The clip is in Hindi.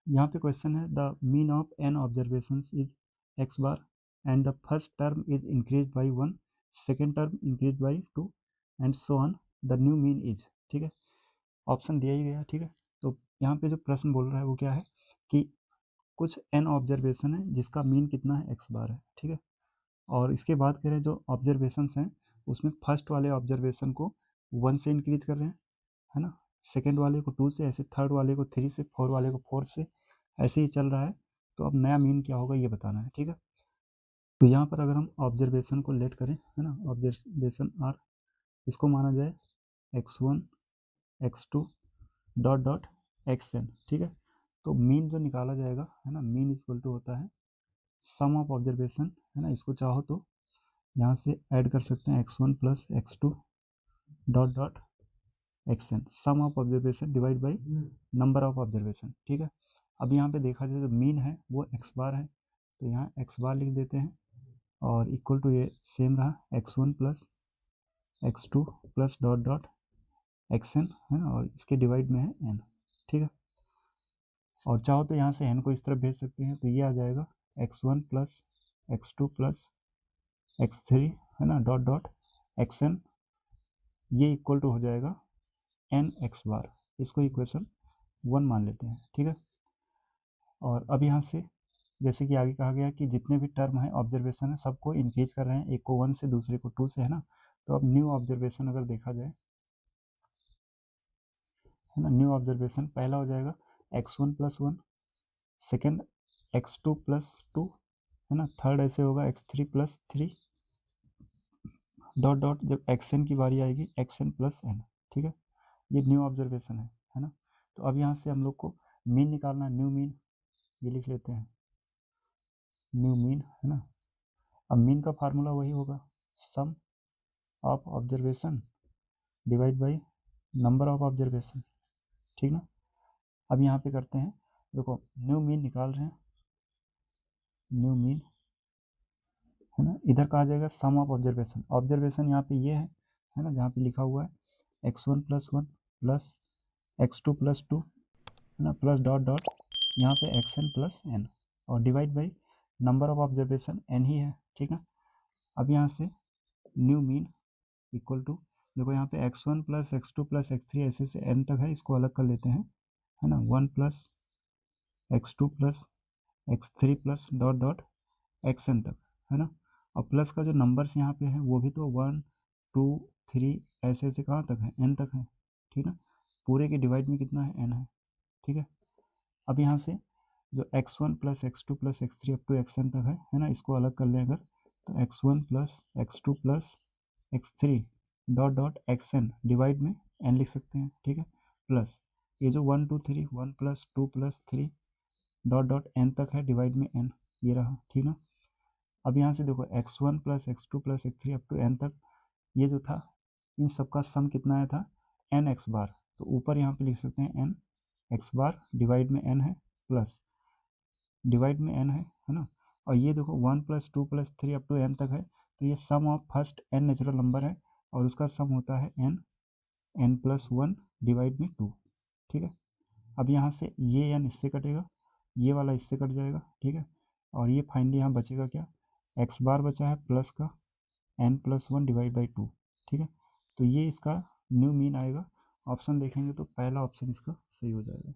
यहाँ पे क्वेश्चन है the mean of n observations is x bar and the first term is increase by 1, second term increase by 2 and so on, the new mean is. ठीक है, ऑप्शन दिया ही गया। ठीक है, तो यहाँ पे जो प्रश्न बोल रहा है वो क्या है कि कुछ n ऑब्जर्वेशन है जिसका मीन कितना है x बार है। ठीक है, और इसके बाद कह रहे हैं जो ऑब्जर्वेशंस हैं उसमें फर्स्ट वाले ऑब्जर्वेशन को 1 से इंक्रीज कर रहे हैं, है ना, सेकेंड वाले को 2 से, ऐसे थर्ड वाले को 3 से, फोर्थ वाले को 4 से, ऐसे ही चल रहा है। तो अब नया मीन क्या होगा ये बताना है। ठीक है, तो यहाँ पर अगर हम ऑब्जर्वेशन को लेट करें, है ना, ऑब्जर्वेशन आर, इसको माना जाए x1 x2 dot dot xn। ठीक है, तो मीन जो निकाला जाएगा, है ना, मीन इक्वल टू होता है सम ऑफ ऑब्जर्वेशन, है ना, इसको चाहो तो यहाँ से ऐड कर सकते हैं x1 plus x2 dot dot xn, sum of observation divide by number of observation. ठीक है, अब यहाँ पे देखा जाए जो मीन है वो x बार है, तो यहाँ x बार लिख देते हैं और इक्वल टू ये सेम रहा x1 plus x2 plus dot dot xn, है ना, और इसके डिवाइड में है n। ठीक है, और चाहो तो यहाँ से n को इस तरफ भेज सकते हैं, तो ये आ जाएगा x1 plus x2 plus x3, है ना, डॉट डॉट xn, ये इक्वल टू हो जाएगा n x बार। इसको इक्वेशन 1 मान लेते हैं। ठीक है, और अब यहाँ से जैसे कि आगे कहा गया कि जितने भी टर्म है ऑब्जर्वेशन है सबको इंक्रीज कर रहे हैं, एक को 1 से दूसरे को 2 से, है ना। तो अब न्यू ऑब्जर्वेशन अगर देखा जाए, है ना, न्यू ऑब्जर्वेशन पहला हो जाएगा x1 plus 1, second x2 plus 2, है ना, थर्ड ऐसे होगा x3 प्लस 3 डॉट डॉट, जब xn की बारी आएगी xn प्लस n। ठीक है, ये न्यू ऑब्जर्वेशन है ना। तो अब यहाँ से हम लोग को मीन निकालना है, न्यू मीन, ये लिख लेते हैं न्यू मीन, है ना। अब मीन का फार्मूला वही होगा sum of observation divide by number of observation. ठीक ना, अब यहाँ पे करते हैं, देखो न्यू मीन निकाल रहे हैं, न्यू मीन, है ना, इधर कहा जाएगा सम ऑफ ऑब्जर्वेशन, ऑब्जर्वेशन यहाँ पे ये है ना, जहाँ पे लिखा हुआ है x1 plus 1 plus x2 plus 2, है ना, प्लस डॉट डॉट यहाँ पे xn प्लस n, और divide by number of observation n ही है। ठीक है, अब यहाँ से न्यू मीन इक्वल टू, देखो यहाँ पे x1 plus x2 plus x3 ऐसे से n तक है, इसको अलग कर लेते हैं, है ना, 1 plus x2 plus x3 plus dot dot xn तक, है ना। और प्लस का जो नंबर्स यहाँ पे है वो भी तो 1 2 3 ऐसे ऐसे कहाँ तक है, n तक है। ठीक है, पूरे के डिवाइड में कितना है, n है। ठीक है, अब यहाँ से जो x1 plus x2 plus x3 up to xn तक है ना, इसको अलग कर लें अगर, तो x1 plus x2 plus x3 dot dot xn divide में n लिख सकते हैं। ठीक है, प्लस ये जो 1 2 3 1 plus 2 plus 3 dot dot n तक है डिवाइड में n, ये रहा। ठीक ना, अब यहाँ से देखो x1 plus x2 plus x3 up to n तक, ये जो था इन सबका सम कितना आया था, n x बार, तो ऊपर यहाँ पे लिख सकते हैं n x बार डिवाइड में n है, प्लस डिवाइड में n है ना। और ये देखो 1 plus 2 plus 3 up to n तक है, तो ये sum of first n natural number है और उसका सम होता है n प्लस 1 डिवाइड में 2। ठीक है, अब यहाँ से ये n इससे कटेगा, ये वाला इससे कट जाएगा। ठीक है, और ये फाइनली यहाँ बचेगा क्या, x बार बचा है प्लस का n प्लस 1 डिवाइड बाई 2। ठीक है, तो ये इसका न्यू मीन आएगा। ऑप्शन देखेंगे तो पहला ऑप्शन इसका सही हो जाएगा।